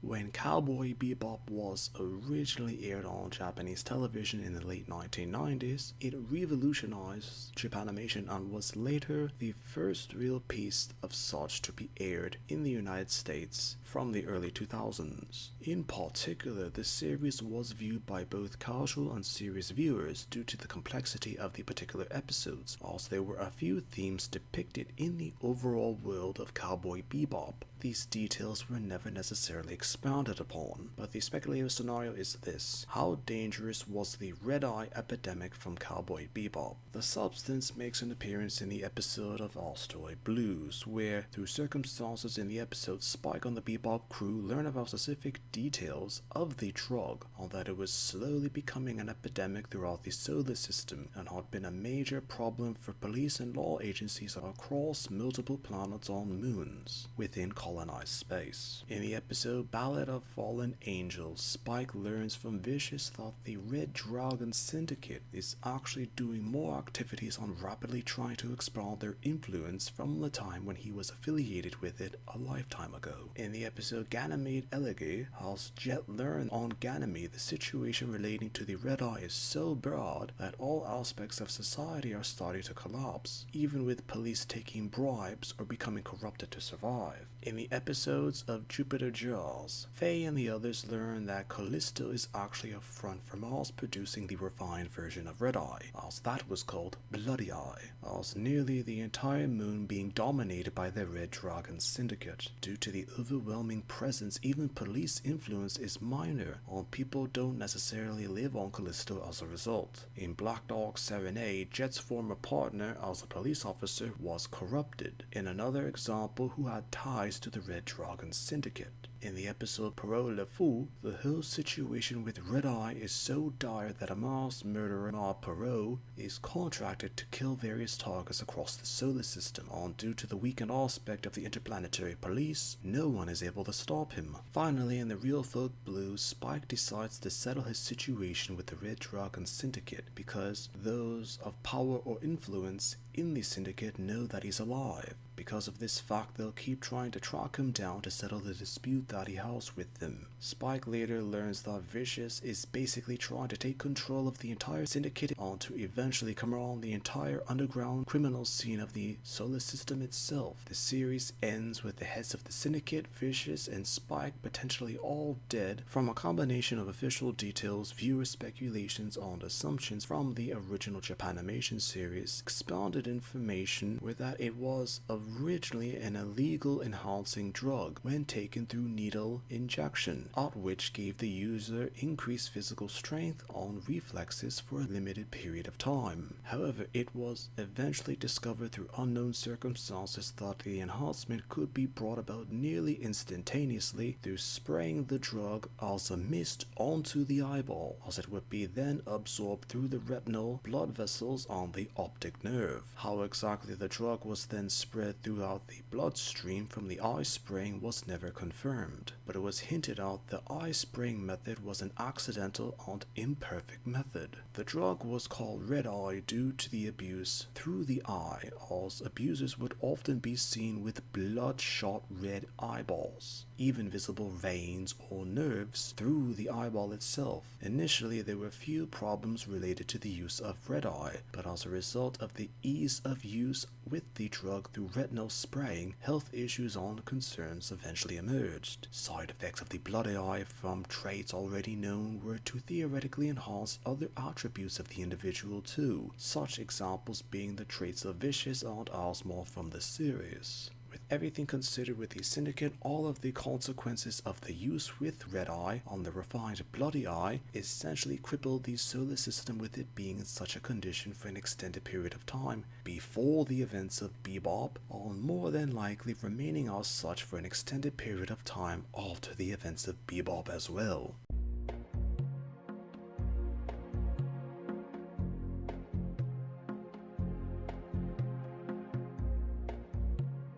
When Cowboy Bebop was originally aired on Japanese television in the late 1990s, it revolutionized Japanimation and was later the first real piece of such to be aired in the United States from the early 2000s. In particular, the series was viewed by both casual and serious viewers due to the complexity of the particular episodes, as there were a few themes depicted in the overall world of Cowboy Bebop. These details were never necessarily expounded upon, but the speculative scenario is this: how dangerous was the red-eye epidemic from Cowboy Bebop? The substance makes an appearance in the episode of Asteroid Blues, where, through circumstances in the episode, Spike and the Bebop crew learn about specific details of the drug, and that it was slowly becoming an epidemic throughout the solar system, and had been a major problem for police and law agencies across multiple planets on moons within colonized space. In the episode Ballad of Fallen Angels, Spike learns from Vicious that the Red Dragon Syndicate is actually doing more activities and rapidly trying to expand their influence from the time when he was affiliated with it a lifetime ago. In the episode Ganymede Elegy, as Jet learns on Ganymede, the situation relating to the Red Eye is so broad that all aspects of society are starting to collapse, even with police taking bribes or becoming corrupted to survive. In the episodes of Jupiter Jaws, Faye and the others learn that Callisto is actually a front for Mars producing the refined version of Red Eye, as that was called Bloody Eye, as nearly the entire moon being dominated by the Red Dragon Syndicate. Due to the overwhelming presence, even police influence is minor, and people don't necessarily live on Callisto as a result. In Black Dog Serenade, Jet's former partner as a police officer was corrupted. In another example, who had ties to the Red Dragon Syndicate. In the episode Parole le Fou, the whole situation with Red Eye is so dire that a mass murderer named Poirot is contracted to kill various targets across the solar system, and due to the weakened aspect of the interplanetary police, no one is able to stop him. Finally, in the Real Folk Blues, Spike decides to settle his situation with the Red Dragon Syndicate because those of power or influence in the syndicate know that he's alive. Because of this fact, they'll keep trying to track him down to settle the dispute that he has with them. Spike later learns that Vicious is basically trying to take control of the entire syndicate and to eventually come around the entire underground criminal scene of the solar system itself. The series ends with the heads of the syndicate, Vicious, and Spike potentially all dead from a combination of official details, viewer speculations, and assumptions from the original Japanimation series. Expounded information were that it was originally an illegal enhancing drug when taken through needle injection, at which gave the user increased physical strength and reflexes for a limited period of time. However, it was eventually discovered through unknown circumstances that the enhancement could be brought about nearly instantaneously through spraying the drug as a mist onto the eyeball, as it would be then absorbed through the retinal blood vessels on the optic nerve. How exactly the drug was then spread throughout the bloodstream from the eye spraying was never confirmed, but it was hinted out the eye spraying method was an accidental and imperfect method. The drug was called Red Eye due to the abuse through the eye, as abusers would often be seen with bloodshot red eyeballs, even visible veins or nerves through the eyeball itself. Initially, there were few problems related to the use of Red Eye, but as a result of the ease of use with the drug through retinal spraying, health issues and concerns eventually emerged. Side effects of the Bloody Eye from traits already known were to theoretically enhance other attributes of the individual too, such examples being the traits of Vicious and Asthma from the series. With everything considered with the syndicate, all of the consequences of the use with Red Eye on the refined Bloody Eye essentially crippled the solar system, with it being in such a condition for an extended period of time before the events of Bebop, and more than likely remaining as such for an extended period of time after the events of Bebop as well.